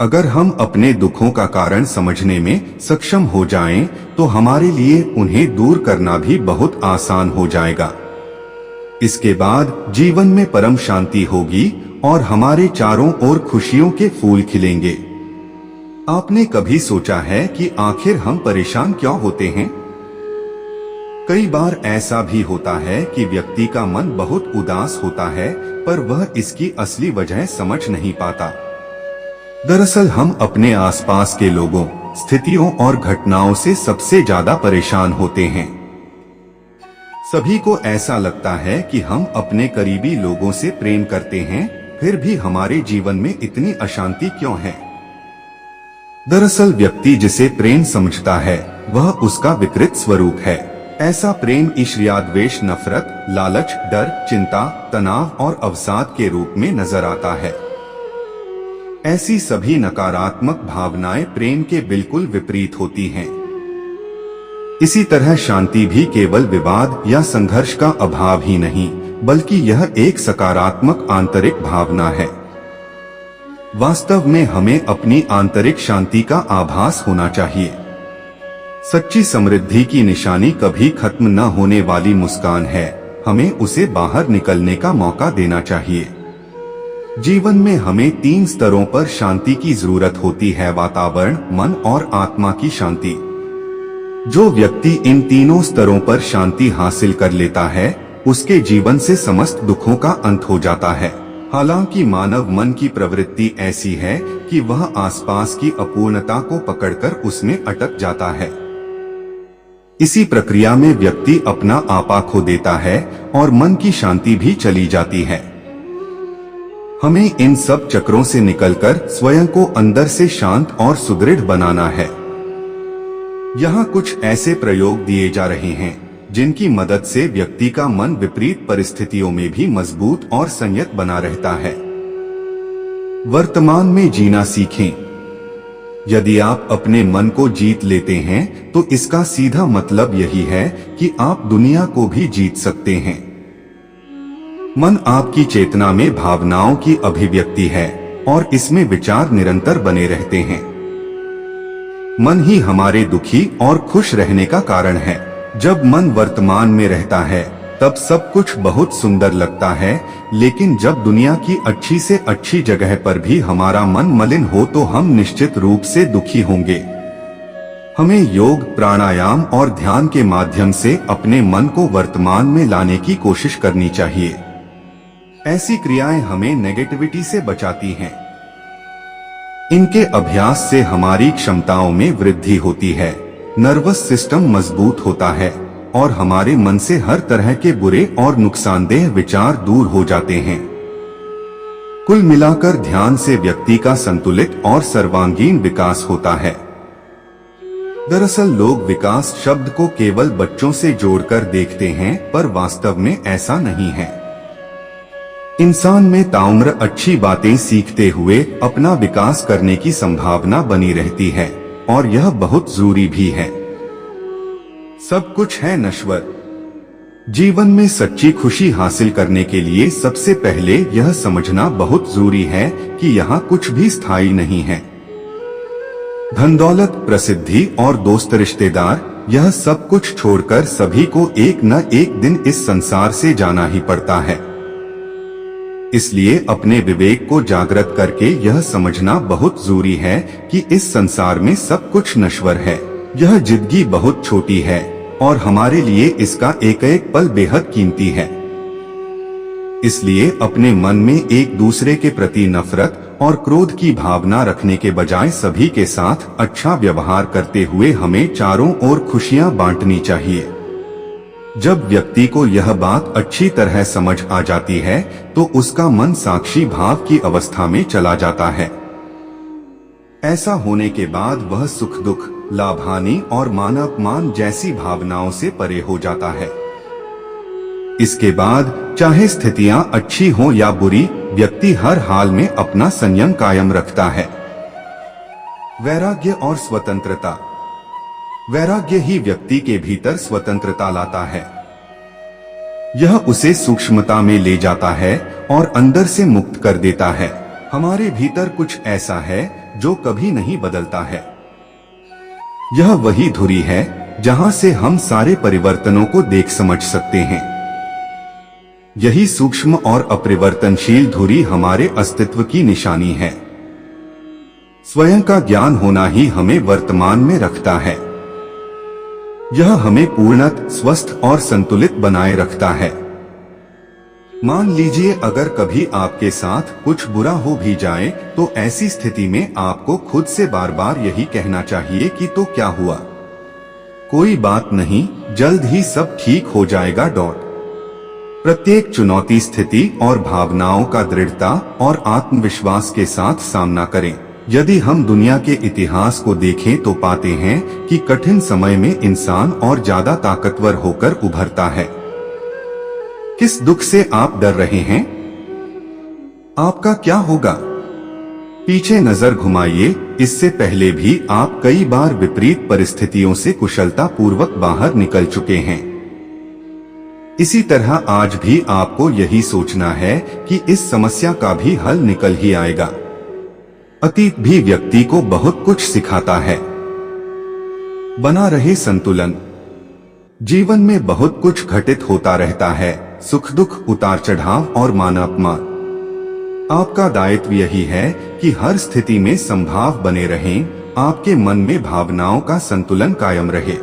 अगर हम अपने दुखों का कारण समझने में सक्षम हो जाएं, तो हमारे लिए उन्हें दूर करना भी बहुत आसान हो जाएगा। इसके बाद जीवन में परम शांति होगी और हमारे चारों ओर खुशियों के फूल खिलेंगे। आपने कभी सोचा है कि आखिर हम परेशान क्यों होते हैं? कई बार ऐसा भी होता है कि व्यक्ति का मन बहुत उदास होता है, पर वह इसकी असली वजह समझ नहीं पाता। दरअसल हम अपने आसपास के लोगों, स्थितियों और घटनाओं से सबसे ज्यादा परेशान होते हैं। सभी को ऐसा लगता है कि हम अपने करीबी लोगों से प्रेम करते हैं, फिर भी हमारे जीवन में इतनी अशांति क्यों है? दरअसल व्यक्ति जिसे प्रेम समझता है, वह उसका विकृत स्वरूप है। ऐसा प्रेम ईर्ष्या, द्वेष, नफरत, लालच, डर, चिंता, तनाव और अवसाद के रूप में नजर आता है। ऐसी सभी नकारात्मक भावनाएं प्रेम के बिल्कुल विपरीत होती हैं। इसी तरह शांति भी केवल विवाद या संघर्ष का अभाव ही नहीं, बल्कि यह एक सकारात्मक आंतरिक भावना है। वास्तव में हमें अपनी आंतरिक शांति का आभास होना चाहिए। सच्ची समृद्धि की निशानी कभी खत्म न होने वाली मुस्कान है। हमें उसे बाहर निकलने का मौका देना चाहिए। जीवन में हमें 3 स्तरों पर शांति की जरूरत होती है: वातावरण, मन और आत्मा की शांति। जो व्यक्ति इन तीनों स्तरों पर शांति हासिल कर लेता है, उसके जीवन से समस्त दुखों का अंत हो जाता है। हालांकि मानव मन की प्रवृत्ति ऐसी है कि वह आसपास की अपूर्णता को पकड़कर उसमें अटक जाता है। इसी प्रक्रिया में व्यक्ति अपना आपा खो देता है और मन की शांति भी चली जाती है। हमें इन सब चक्रों से निकलकर स्वयं को अंदर से शांत और सुदृढ़ बनाना है। यहाँ कुछ ऐसे प्रयोग दिए जा रहे हैं जिनकी मदद से व्यक्ति का मन विपरीत परिस्थितियों में भी मजबूत और संयत बना रहता है। वर्तमान में जीना सीखें। यदि आप अपने मन को जीत लेते हैं, तो इसका सीधा मतलब यही है कि आप दुनिया को भी जीत सकते हैं। मन आपकी चेतना में भावनाओं की अभिव्यक्ति है और इसमें विचार निरंतर बने रहते हैं। मन ही हमारे दुखी और खुश रहने का कारण है। जब मन वर्तमान में रहता है, तब सब कुछ बहुत सुंदर लगता है, लेकिन जब दुनिया की अच्छी से अच्छी जगह पर भी हमारा मन मलिन हो, तो हम निश्चित रूप से दुखी होंगे। हमें योग, प्राणायाम और ध्यान के माध्यम से अपने मन को वर्तमान में लाने की कोशिश करनी चाहिए। ऐसी क्रियाएं हमें नेगेटिविटी से बचाती हैं। इनके अभ्यास से हमारी क्षमताओं में वृद्धि होती है, नर्वस सिस्टम मजबूत होता है और हमारे मन से हर तरह के बुरे और नुकसानदेह विचार दूर हो जाते हैं। कुल मिलाकर ध्यान से व्यक्ति का संतुलित और सर्वांगीण विकास होता है। दरअसल लोग विकास शब्द को केवल बच्चों से जोड़कर देखते हैं, पर वास्तव में ऐसा नहीं है। इंसान में ताउम्र अच्छी बातें सीखते हुए अपना विकास करने की संभावना बनी रहती है और यह बहुत जरूरी भी है। सब कुछ है नश्वर। जीवन में सच्ची खुशी हासिल करने के लिए सबसे पहले यह समझना बहुत जरूरी है कि यहाँ कुछ भी स्थायी नहीं है। धन दौलत, प्रसिद्धि और दोस्त रिश्तेदार, यह सब कुछ छोड़कर सभी को एक न एक दिन इस संसार से जाना ही पड़ता है। इसलिए अपने विवेक को जागृत करके यह समझना बहुत जरूरी है कि इस संसार में सब कुछ नश्वर है। यह जिंदगी बहुत छोटी है और हमारे लिए इसका एक एक पल बेहद कीमती है। इसलिए अपने मन में एक दूसरे के प्रति नफरत और क्रोध की भावना रखने के बजाय सभी के साथ अच्छा व्यवहार करते हुए हमें चारों ओर खुशियां बांटनी चाहिए। जब व्यक्ति को यह बात अच्छी तरह समझ आ जाती है, तो उसका मन साक्षी भाव की अवस्था में चला जाता है। ऐसा होने के बाद वह सुख दुख, लाभ हानि और मान अपमान जैसी भावनाओं से परे हो जाता है। इसके बाद चाहे स्थितियां अच्छी हो या बुरी, व्यक्ति हर हाल में अपना संयम कायम रखता है। वैराग्य और स्वतंत्रता। वैराग्य ही व्यक्ति के भीतर स्वतंत्रता लाता है। यह उसे सूक्ष्मता में ले जाता है और अंदर से मुक्त कर देता है। हमारे भीतर कुछ ऐसा है जो कभी नहीं बदलता है। यह वही धुरी है जहां से हम सारे परिवर्तनों को देख समझ सकते हैं। यही सूक्ष्म और अपरिवर्तनशील धुरी हमारे अस्तित्व की निशानी है। स्वयं का ज्ञान होना ही हमें वर्तमान में रखता है। यह हमें पूर्णत, स्वस्थ और संतुलित बनाए रखता है। मान लीजिए अगर कभी आपके साथ कुछ बुरा हो भी जाए तो ऐसी स्थिति में आपको खुद से बार बार यही कहना चाहिए कि तो क्या हुआ, कोई बात नहीं, जल्द ही सब ठीक हो जाएगा। प्रत्येक चुनौती, स्थिति और भावनाओं का दृढ़ता और आत्मविश्वास के साथ सामना करें। यदि हम दुनिया के इतिहास को देखें तो पाते हैं कि कठिन समय में इंसान और ज्यादा ताकतवर होकर उभरता है। किस दुख से आप डर रहे हैं? आपका क्या होगा? पीछे नजर घुमाइए। इससे पहले भी आप कई बार विपरीत परिस्थितियों से कुशलता पूर्वक बाहर निकल चुके हैं। इसी तरह आज भी आपको यही सोचना है कि इस समस्या का भी हल निकल ही आएगा। अतीत भी व्यक्ति को बहुत कुछ सिखाता है। बना रहे संतुलन। जीवन में बहुत कुछ घटित होता रहता है, सुख दुख, उतार चढ़ाव और मान अपमान। आपका दायित्व यही है कि हर स्थिति में संभाव बने रहें, आपके मन में भावनाओं का संतुलन कायम रहे।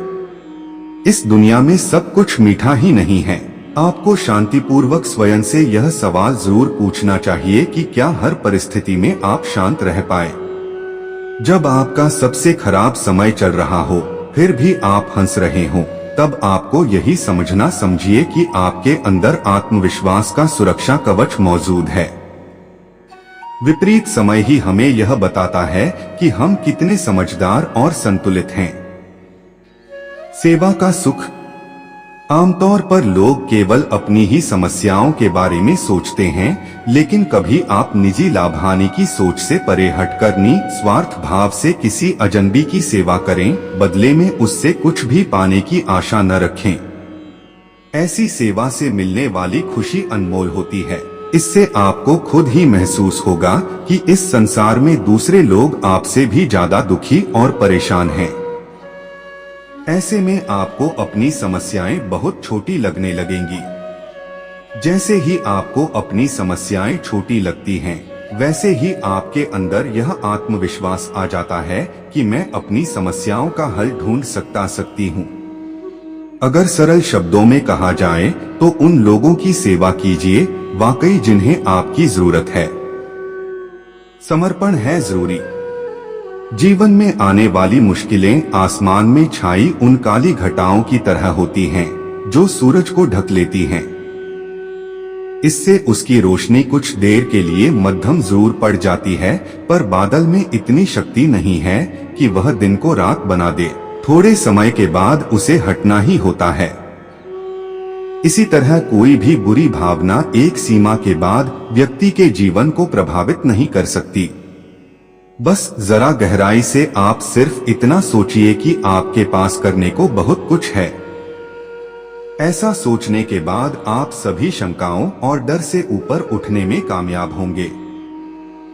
इस दुनिया में सब कुछ मीठा ही नहीं है। आपको शांतिपूर्वक स्वयं से यह सवाल जरूर पूछना चाहिए कि क्या हर परिस्थिति में आप शांत रह पाए। जब आपका सबसे खराब समय चल रहा हो फिर भी आप हंस रहे हो, तब आपको यही समझिए कि आपके अंदर आत्मविश्वास का सुरक्षा कवच मौजूद है। विपरीत समय ही हमें यह बताता है कि हम कितने समझदार और संतुलित हैं। सेवा का सुख। आमतौर पर लोग केवल अपनी ही समस्याओं के बारे में सोचते हैं, लेकिन कभी आप निजी लाभहानि की सोच से परे हटकर निस्वार्थ भाव से किसी अजनबी की सेवा करें, बदले में उससे कुछ भी पाने की आशा न रखें। ऐसी सेवा से मिलने वाली खुशी अनमोल होती है। इससे आपको खुद ही महसूस होगा कि इस संसार में दूसरे लोग आपसे भी ज्यादा दुखी और परेशान हैं। ऐसे में आपको अपनी समस्याएं बहुत छोटी लगने लगेंगी। जैसे ही आपको अपनी समस्याएं छोटी लगती हैं, वैसे ही आपके अंदर यह आत्मविश्वास आ जाता है कि मैं अपनी समस्याओं का हल ढूंढ सकती हूँ। अगर सरल शब्दों में कहा जाए तो उन लोगों की सेवा कीजिए वाकई जिन्हें आपकी जरूरत है। समर्पण है जरूरी। जीवन में आने वाली मुश्किलें आसमान में छाई उन काली घटाओं की तरह होती हैं, जो सूरज को ढक लेती हैं। इससे उसकी रोशनी कुछ देर के लिए मध्यम जरूर पड़ जाती है, पर बादल में इतनी शक्ति नहीं है कि वह दिन को रात बना दे। थोड़े समय के बाद उसे हटना ही होता है। इसी तरह कोई भी बुरी भावना एक सीमा के बाद व्यक्ति के जीवन को प्रभावित नहीं कर सकती। बस जरा गहराई से आप सिर्फ इतना सोचिए कि आपके पास करने को बहुत कुछ है। ऐसा सोचने के बाद आप सभी शंकाओं और डर से ऊपर उठने में कामयाब होंगे।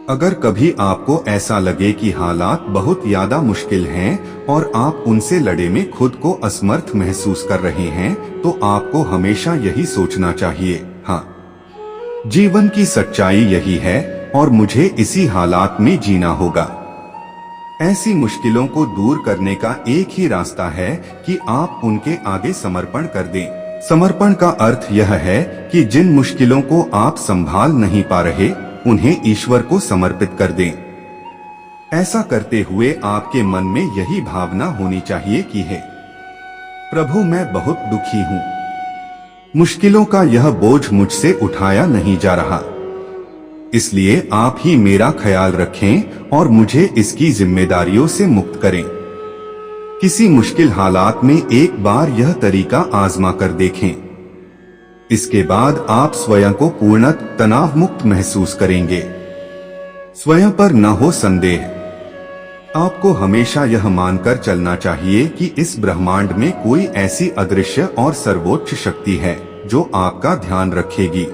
अगर कभी आपको ऐसा लगे कि हालात बहुत ज्यादा मुश्किल हैं और आप उनसे लड़े में खुद को असमर्थ महसूस कर रहे हैं, तो आपको हमेशा यही सोचना चाहिए, हाँ, जीवन की सच्चाई यही है और मुझे इसी हालात में जीना होगा। ऐसी मुश्किलों को दूर करने का एक ही रास्ता है कि आप उनके आगे समर्पण कर दें। समर्पण का अर्थ यह है कि जिन मुश्किलों को आप संभाल नहीं पा रहे, उन्हें ईश्वर को समर्पित कर दें। ऐसा करते हुए आपके मन में यही भावना होनी चाहिए कि हे प्रभु, मैं बहुत दुखी हूँ, मुश्किलों का यह बोझ मुझसे उठाया नहीं जा रहा, इसलिए आप ही मेरा ख्याल रखें और मुझे इसकी जिम्मेदारियों से मुक्त करें। किसी मुश्किल हालात में एक बार यह तरीका आजमा कर देखें। इसके बाद आप स्वयं को पूर्णतः तनाव मुक्त महसूस करेंगे। स्वयं पर न हो संदेह। आपको हमेशा यह मानकर चलना चाहिए कि इस ब्रह्मांड में कोई ऐसी अदृश्य और सर्वोच्च शक्ति है जो आपका ध्यान रखेगी।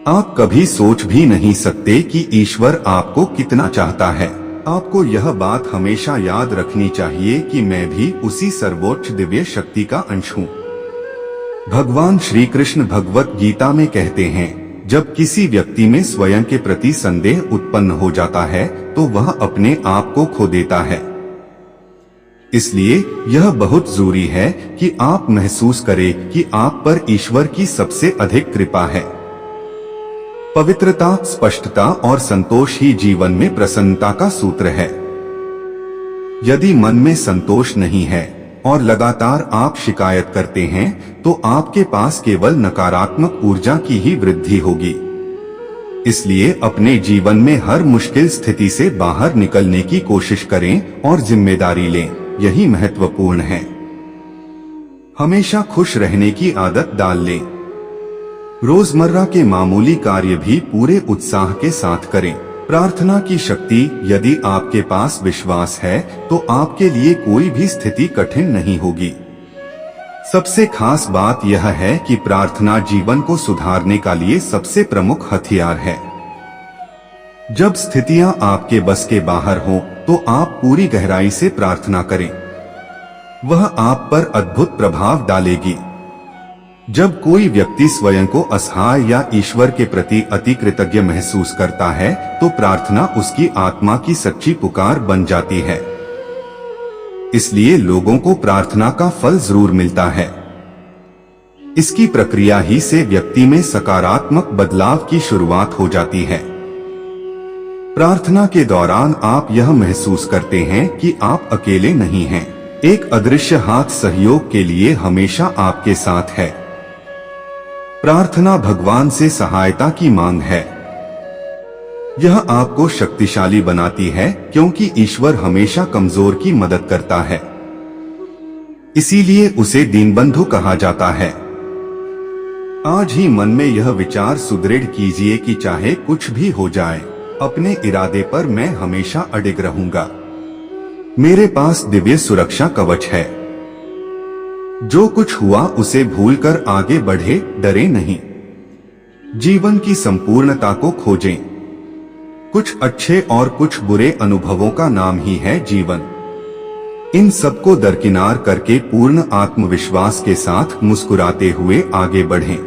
आप कभी सोच भी नहीं सकते कि ईश्वर आपको कितना चाहता है। आपको यह बात हमेशा याद रखनी चाहिए कि मैं भी उसी सर्वोच्च दिव्य शक्ति का अंश हूँ। भगवान श्री कृष्ण भगवत गीता में कहते हैं, जब किसी व्यक्ति में स्वयं के प्रति संदेह उत्पन्न हो जाता है तो वह अपने आप को खो देता है। इसलिए यह बहुत जरूरी है कि आप महसूस करें कि आप पर ईश्वर की सबसे अधिक कृपा है। पवित्रता, स्पष्टता और संतोष ही जीवन में प्रसन्नता का सूत्र है। यदि मन में संतोष नहीं है और लगातार आप शिकायत करते हैं तो आपके पास केवल नकारात्मक ऊर्जा की ही वृद्धि होगी। इसलिए अपने जीवन में हर मुश्किल स्थिति से बाहर निकलने की कोशिश करें और जिम्मेदारी लें, यही महत्वपूर्ण है। हमेशा खुश रहने की आदत डाल लें। रोजमर्रा के मामूली कार्य भी पूरे उत्साह के साथ करें। प्रार्थना की शक्ति, यदि आपके पास विश्वास है तो आपके लिए कोई भी स्थिति कठिन नहीं होगी। सबसे खास बात यह है कि प्रार्थना जीवन को सुधारने का लिए सबसे प्रमुख हथियार है। जब स्थितियां आपके बस के बाहर हों तो आप पूरी गहराई से प्रार्थना करें, वह आप पर अद्भुत प्रभाव डालेगी। जब कोई व्यक्ति स्वयं को असहाय या ईश्वर के प्रति अति कृतज्ञ महसूस करता है तो प्रार्थना उसकी आत्मा की सच्ची पुकार बन जाती है। इसलिए लोगों को प्रार्थना का फल जरूर मिलता है। इसकी प्रक्रिया ही से व्यक्ति में सकारात्मक बदलाव की शुरुआत हो जाती है। प्रार्थना के दौरान आप यह महसूस करते हैं कि आप अकेले नहीं हैं। एक अदृश्य हाथ सहयोग के लिए हमेशा आपके साथ है। प्रार्थना भगवान से सहायता की मांग है। यह आपको शक्तिशाली बनाती है क्योंकि ईश्वर हमेशा कमजोर की मदद करता है। इसीलिए उसे दीनबंधु कहा जाता है। आज ही मन में यह विचार सुदृढ़ कीजिए कि चाहे कुछ भी हो जाए, अपने इरादे पर मैं हमेशा अडिग रहूंगा। मेरे पास दिव्य सुरक्षा कवच है। जो कुछ हुआ उसे भूलकर आगे बढ़े, डरे नहीं। जीवन की संपूर्णता को खोजें। कुछ अच्छे और कुछ बुरे अनुभवों का नाम ही है जीवन। इन सबको दरकिनार करके पूर्ण आत्मविश्वास के साथ मुस्कुराते हुए आगे बढ़ें।